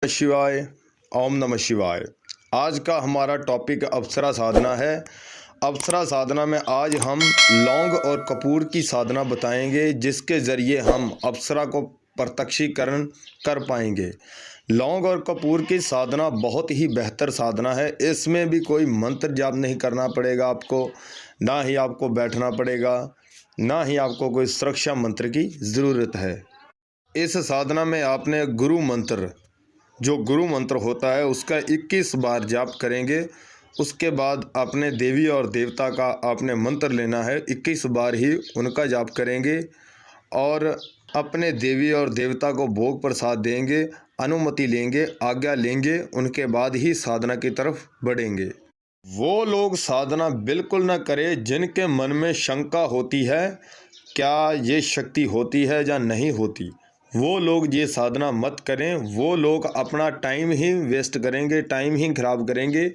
शिवाय। ओम नमः शिवाय। आज का हमारा टॉपिक अप्सरा साधना है। अप्सरा साधना में आज हम लौंग और कपूर की साधना बताएंगे, जिसके ज़रिए हम अप्सरा को प्रत्यक्षीकरण कर पाएंगे। लौंग और कपूर की साधना बहुत ही बेहतर साधना है। इसमें भी कोई मंत्र जाप नहीं करना पड़ेगा आपको, ना ही आपको बैठना पड़ेगा, ना ही आपको कोई सुरक्षा मंत्र की ज़रूरत है। इस साधना में आपने गुरु मंत्र, जो गुरु मंत्र होता है, उसका 21 बार जाप करेंगे। उसके बाद अपने देवी और देवता का आपने मंत्र लेना है, 21 बार ही उनका जाप करेंगे और अपने देवी और देवता को भोग प्रसाद देंगे, अनुमति लेंगे, आज्ञा लेंगे, उनके बाद ही साधना की तरफ बढ़ेंगे। वो लोग साधना बिल्कुल न करें जिनके मन में शंका होती है, क्या ये शक्ति होती है या नहीं होती। वो लोग ये साधना मत करें। वो लोग अपना टाइम ही वेस्ट करेंगे, टाइम ही खराब करेंगे।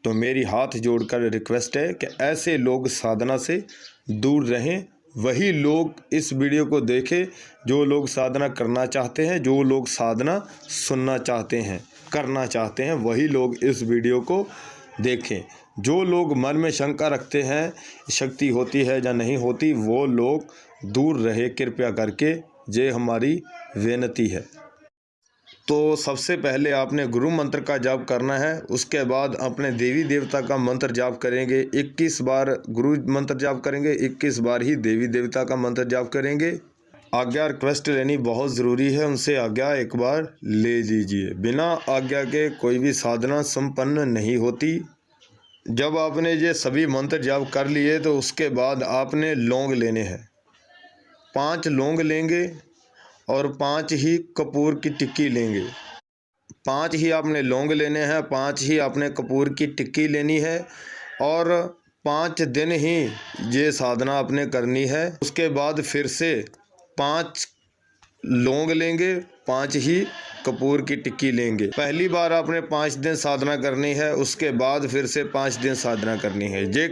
तो मेरी हाथ जोड़कर रिक्वेस्ट है कि ऐसे लोग साधना से दूर रहें। वही लोग इस वीडियो को देखें जो लोग साधना करना चाहते हैं, जो लोग साधना सुनना चाहते हैं, करना चाहते हैं, वही लोग इस वीडियो को देखें। जो लोग मन में शंका रखते हैं शक्ति होती है या नहीं होती, वो लोग दूर रहे कृपया करके, ये हमारी विनती है। तो सबसे पहले आपने गुरु मंत्र का जाप करना है। उसके बाद अपने देवी देवता का मंत्र जाप करेंगे। 21 बार गुरु मंत्र जाप करेंगे, 21 बार ही देवी देवता का मंत्र जाप करेंगे। आज्ञा रिक्वेस्ट लेनी बहुत ज़रूरी है, उनसे आज्ञा एक बार ले लीजिए। बिना आज्ञा के कोई भी साधना संपन्न नहीं होती। जब आपने ये सभी मंत्र जाप कर लिए तो उसके बाद आपने लौंग लेने हैं। 5 लौंग लेंगे और 5 ही कपूर की टिक्की लेंगे। 5 ही आपने लौंग लेने हैं, 5 ही आपने कपूर की टिक्की लेनी है और 5 दिन ही ये साधना आपने करनी है। उसके बाद फिर से 5 लौंग लेंगे, 5 ही कपूर की टिक्की लेंगे। पहली बार आपने 5 दिन साधना करनी है, उसके बाद फिर से 5 दिन साधना करनी है। ये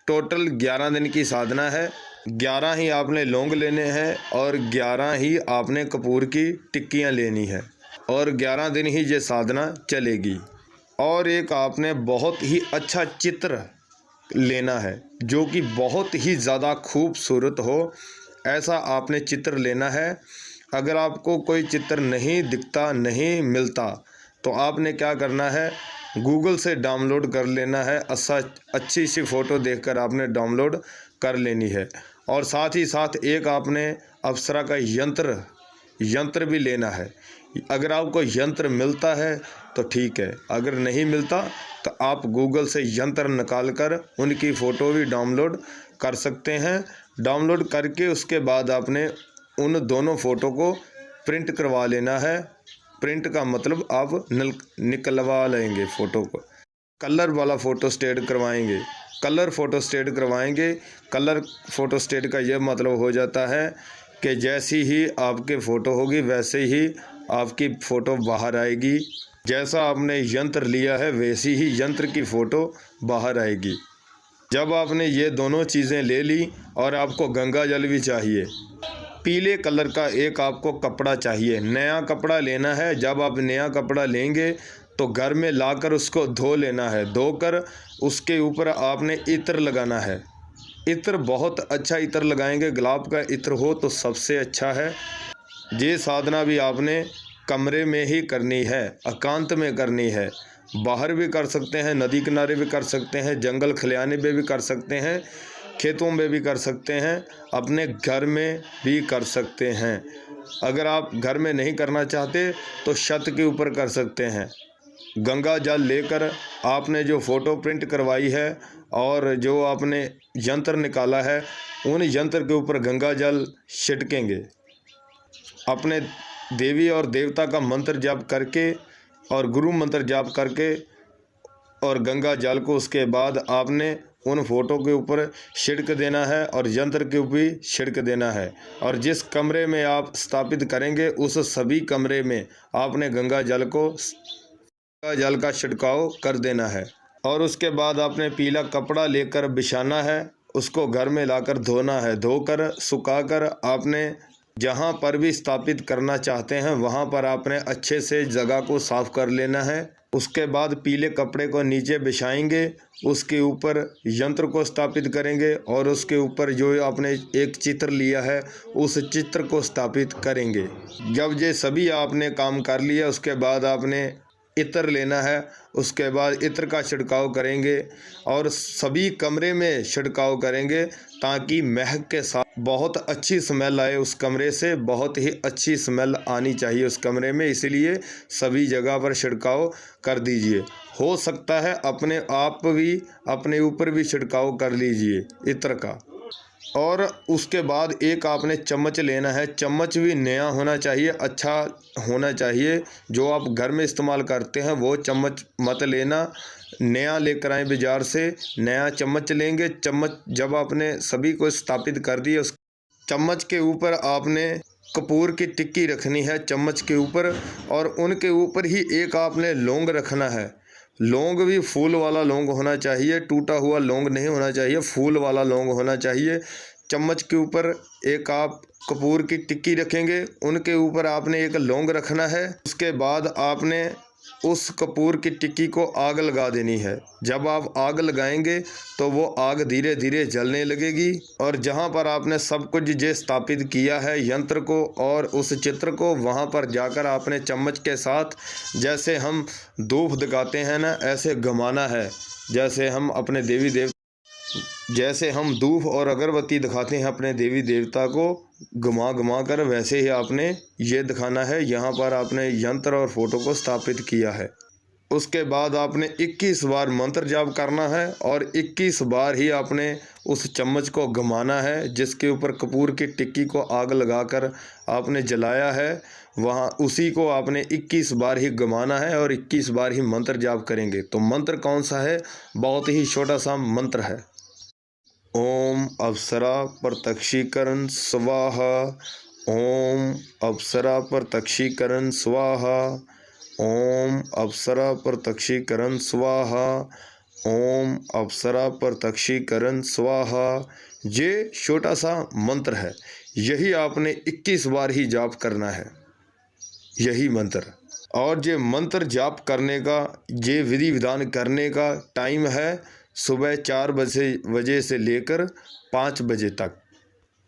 टोटल 11 दिन की साधना है। 11 ही आपने लौंग लेने हैं और 11 ही आपने कपूर की टिक्कियाँ लेनी है और 11 दिन ही ये साधना चलेगी। और एक आपने बहुत ही अच्छा चित्र लेना है, जो कि बहुत ही ज़्यादा खूबसूरत हो, ऐसा आपने चित्र लेना है। अगर आपको कोई चित्र नहीं दिखता, नहीं मिलता, तो आपने क्या करना है, गूगल से डाउनलोड कर लेना है। अच्छी सी फ़ोटो देखकर आपने डाउनलोड कर लेनी है। और साथ ही साथ एक आपने अप्सरा का यंत्र भी लेना है। अगर आपको यंत्र मिलता है तो ठीक है, अगर नहीं मिलता तो आप गूगल से यंत्र निकाल कर उनकी फ़ोटो भी डाउनलोड कर सकते हैं। डाउनलोड करके उसके बाद आपने उन दोनों फ़ोटो को प्रिंट करवा लेना है। प्रिंट का मतलब आप निकलवा लेंगे फ़ोटो को। कलर वाला फ़ोटो स्टेट करवाएंगे, कलर फ़ोटो स्टेट करवाएंगे। कलर फ़ोटो स्टेट का यह मतलब हो जाता है कि जैसी ही आपके फ़ोटो होगी वैसे ही आपकी फ़ोटो बाहर आएगी। जैसा आपने यंत्र लिया है वैसी ही यंत्र की फ़ोटो बाहर आएगी। जब आपने ये दोनों चीज़ें ले ली और आपको गंगा जल भी चाहिए, पीले कलर का एक आपको कपड़ा चाहिए, नया कपड़ा लेना है। जब आप नया कपड़ा लेंगे तो घर में लाकर उसको धो लेना है। धोकर उसके ऊपर आपने इत्र लगाना है। इत्र बहुत अच्छा इत्र लगाएंगे, गुलाब का इत्र हो तो सबसे अच्छा है। ये साधना भी आपने कमरे में ही करनी है, एकांत में करनी है। बाहर भी कर सकते हैं, नदी किनारे भी कर सकते हैं, जंगल खलियाने में भी कर सकते हैं, खेतों में भी कर सकते हैं, अपने घर में भी कर सकते हैं। अगर आप घर में नहीं करना चाहते तो छत के ऊपर कर सकते हैं। गंगा जल लेकर आपने जो फ़ोटो प्रिंट करवाई है और जो आपने यंत्र निकाला है, उन यंत्र के ऊपर गंगा जल छिड़केंगे। अपने देवी और देवता का मंत्र जाप करके और गुरु मंत्र जाप करके और गंगा जल को उसके बाद आपने उन फ़ोटो के ऊपर छिड़क देना है और यंत्र के ऊपर भी छिड़क देना है। और जिस कमरे में आप स्थापित करेंगे उस सभी कमरे में आपने गंगा जल का छिड़काव कर देना है। और उसके बाद आपने पीला कपड़ा लेकर बिछाना है, उसको घर में लाकर धोना है। धोकर सुखाकर आपने जहाँ पर भी स्थापित करना चाहते हैं वहाँ पर आपने अच्छे से जगह को साफ कर लेना है। उसके बाद पीले कपड़े को नीचे बिछाएंगे, उसके ऊपर यंत्र को स्थापित करेंगे और उसके ऊपर जो आपने एक चित्र लिया है उस चित्र को स्थापित करेंगे। जब ये सभी आपने काम कर लिया उसके बाद आपने इत्र लेना है, उसके बाद इत्र का छिड़काव करेंगे और सभी कमरे में छिड़काव करेंगे ताकि महक के साथ बहुत अच्छी स्मेल आए। उस कमरे से बहुत ही अच्छी स्मेल आनी चाहिए उस कमरे में, इसलिए सभी जगह पर छिड़काव कर दीजिए। हो सकता है अपने आप भी अपने ऊपर भी छिड़काव कर लीजिए इत्र का। और उसके बाद एक आपने चम्मच लेना है, चम्मच भी नया होना चाहिए, अच्छा होना चाहिए। जो आप घर में इस्तेमाल करते हैं वो चम्मच मत लेना, नया लेकर आए बाज़ार से, नया चम्मच लेंगे। चम्मच जब आपने सभी को स्थापित कर दिया, उस चम्मच के ऊपर आपने कपूर की टिक्की रखनी है चम्मच के ऊपर, और उनके ऊपर ही एक आपने लौंग रखना है। लौंग भी फूल वाला लौंग होना चाहिए, टूटा हुआ लौंग नहीं होना चाहिए, फूल वाला लौंग होना चाहिए। चम्मच के ऊपर एक आप कपूर की टिक्की रखेंगे, उनके ऊपर आपने एक लौंग रखना है। उसके बाद आपने उस कपूर की टिक्की को आग लगा देनी है। जब आप आग लगाएंगे तो वो आग धीरे धीरे जलने लगेगी, और जहाँ पर आपने सब कुछ जे स्थापित किया है यंत्र को और उस चित्र को, वहाँ पर जाकर आपने चम्मच के साथ जैसे हम धूप दिखाते हैं ना, ऐसे घुमाना है। जैसे हम धूप और अगरबत्ती दिखाते हैं अपने देवी देवता को घुमा घुमा कर, वैसे ही आपने ये दिखाना है। यहाँ पर आपने यंत्र और फोटो को स्थापित किया है। उसके बाद आपने 21 बार मंत्र जाप करना है और 21 बार ही आपने उस चम्मच को घुमाना है जिसके ऊपर कपूर की टिक्की को आग लगाकर आपने जलाया है। वहाँ उसी को आपने 21 बार ही घुमाना है और 21 बार ही मंत्र जाप करेंगे। तो मंत्र कौन सा है? बहुत ही छोटा सा मंत्र है। ओम अप्सरा प्रत्यक्षीकरण स्वाहा, ओम अप्सरा प्रत्यक्षीकरण स्वाहा, ओम अप्सरा प्रत्यक्षीकरण स्वाहा, ओम अप्सरा प्रत्यक्षीकरण स्वाहा। ये छोटा सा मंत्र है, यही आपने 21 बार ही जाप करना है, यही मंत्र। और ये मंत्र जाप करने का, ये विधि विधान करने का टाइम है सुबह 4 बजे से लेकर 5 बजे तक,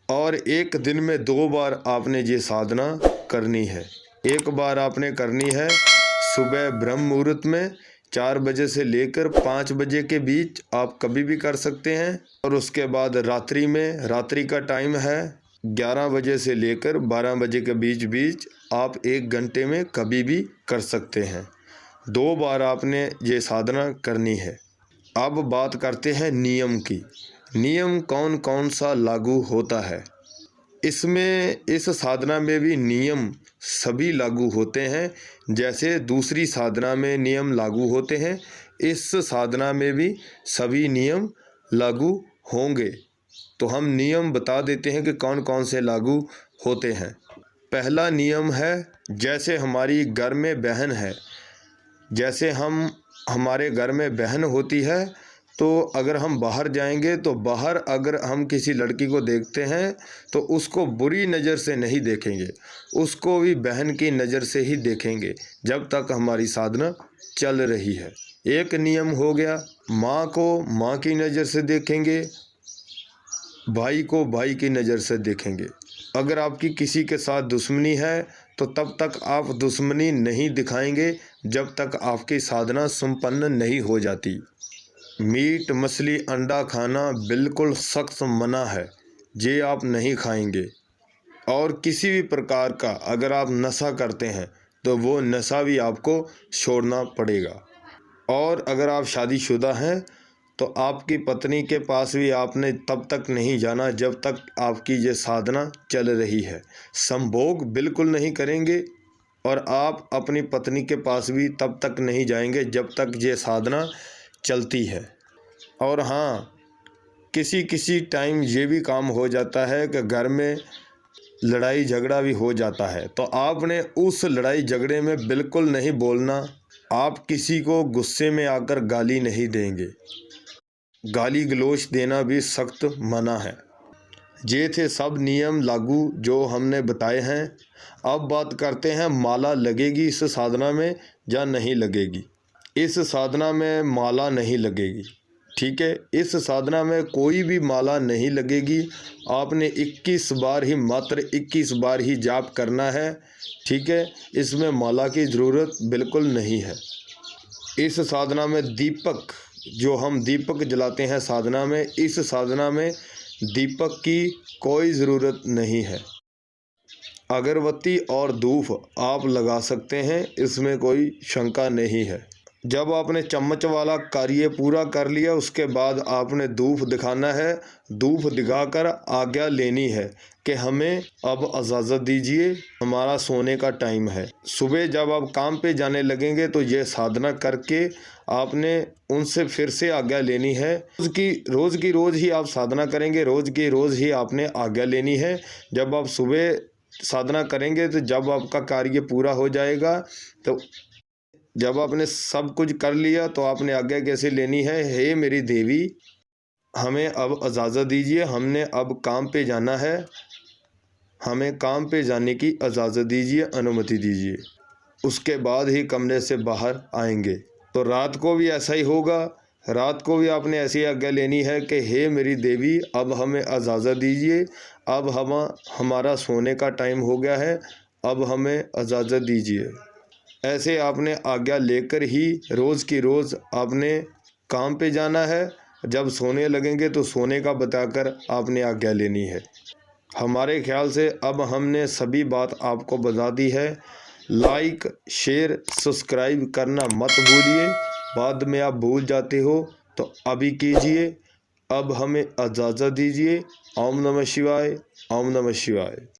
और एक दिन में 2 बार आपने ये साधना करनी है। एक बार आपने करनी है सुबह ब्रह्म मुहूर्त में 4 बजे से लेकर 5 बजे के बीच, आप कभी भी कर सकते हैं। और उसके बाद रात्रि में, रात्रि का टाइम है 11 बजे से लेकर 12 बजे के बीच आप 1 घंटे में कभी भी कर सकते हैं। 2 बार आपने ये साधना करनी है। अब बात करते हैं नियम की। नियम कौन कौन सा लागू होता है इसमें? इस साधना में भी नियम सभी लागू होते हैं, जैसे दूसरी साधना में नियम लागू होते हैं, इस साधना में भी सभी नियम लागू होंगे। तो हम नियम बता देते हैं कि कौन कौन से लागू होते हैं। पहला नियम है, जैसे हमारी घर में बहन है, जैसे हमारे घर में बहन होती है, तो अगर हम बाहर जाएंगे तो बाहर अगर हम किसी लड़की को देखते हैं तो उसको बुरी नज़र से नहीं देखेंगे, उसको भी बहन की नज़र से ही देखेंगे जब तक हमारी साधना चल रही है। एक नियम हो गया। माँ को माँ की नज़र से देखेंगे, भाई को भाई की नज़र से देखेंगे। अगर आपकी किसी के साथ दुश्मनी है तो तब तक आप दुश्मनी नहीं दिखाएंगे जब तक आपकी साधना संपन्न नहीं हो जाती। मीट मछली अंडा खाना बिल्कुल सख्त मना है, ये आप नहीं खाएंगे। और किसी भी प्रकार का अगर आप नशा करते हैं तो वो नशा भी आपको छोड़ना पड़ेगा। और अगर आप शादीशुदा हैं तो आपकी पत्नी के पास भी आपने तब तक नहीं जाना जब तक आपकी ये साधना चल रही है। संभोग बिल्कुल नहीं करेंगे, और आप अपनी पत्नी के पास भी तब तक नहीं जाएंगे जब तक ये साधना चलती है। और हाँ, किसी टाइम ये भी काम हो जाता है कि घर में लड़ाई झगड़ा भी हो जाता है, तो आपने उस लड़ाई झगड़े में बिल्कुल नहीं बोलना। आप किसी को गुस्से में आकर गाली नहीं देंगे, गाली गलौच देना भी सख्त मना है। ये थे सब नियम लागू जो हमने बताए हैं। अब बात करते हैं माला लगेगी इस साधना में या नहीं लगेगी। इस साधना में माला नहीं लगेगी, ठीक है। इस साधना में कोई भी माला नहीं लगेगी। आपने 21 बार ही, मात्र 21 बार ही जाप करना है, ठीक है। इसमें माला की ज़रूरत बिल्कुल नहीं है। इस साधना में दीपक, जो हम दीपक जलाते हैं साधना में, इस साधना में दीपक की कोई ज़रूरत नहीं है। अगरबत्ती और धूप आप लगा सकते हैं, इसमें कोई शंका नहीं है। जब आपने चम्मच वाला कार्य पूरा कर लिया, उसके बाद आपने धूप दिखाना है। धूप दिखाकर आज्ञा लेनी है कि हमें अब इजाज़त दीजिए, हमारा सोने का टाइम है। सुबह जब आप काम पे जाने लगेंगे तो ये साधना करके आपने उनसे फिर से आज्ञा लेनी है। रोज़ की रोज़ ही आप साधना करेंगे, रोज़ की रोज़ ही आपने आज्ञा लेनी है। जब आप सुबह साधना करेंगे तो जब आपका कार्य पूरा हो जाएगा, तो जब आपने सब कुछ कर लिया तो आपने आज्ञा कैसे लेनी है, हे मेरी देवी हमें अब इजाज़त दीजिए, हमने अब काम पे जाना है, हमें काम पे जाने की इजाज़त दीजिए, अनुमति दीजिए। उसके बाद ही कमरे से बाहर आएंगे। तो रात को भी ऐसा ही होगा। रात को भी आपने ऐसी आज्ञा लेनी है कि हे मेरी देवी अब हमें इजाज़त दीजिए, अब हमारा सोने का टाइम हो गया है, अब हमें इजाज़त दीजिए। ऐसे आपने आज्ञा लेकर ही रोज़ की रोज़ आपने काम पे जाना है। जब सोने लगेंगे तो सोने का बताकर आपने आज्ञा लेनी है। हमारे ख्याल से अब हमने सभी बात आपको बता दी है। लाइक, शेयर, सब्सक्राइब करना मत भूलिए। बाद में आप भूल जाते हो तो अभी कीजिए। अब हमें इजाज़त दीजिए। ओम नमः शिवाय, ओम नमः शिवाय।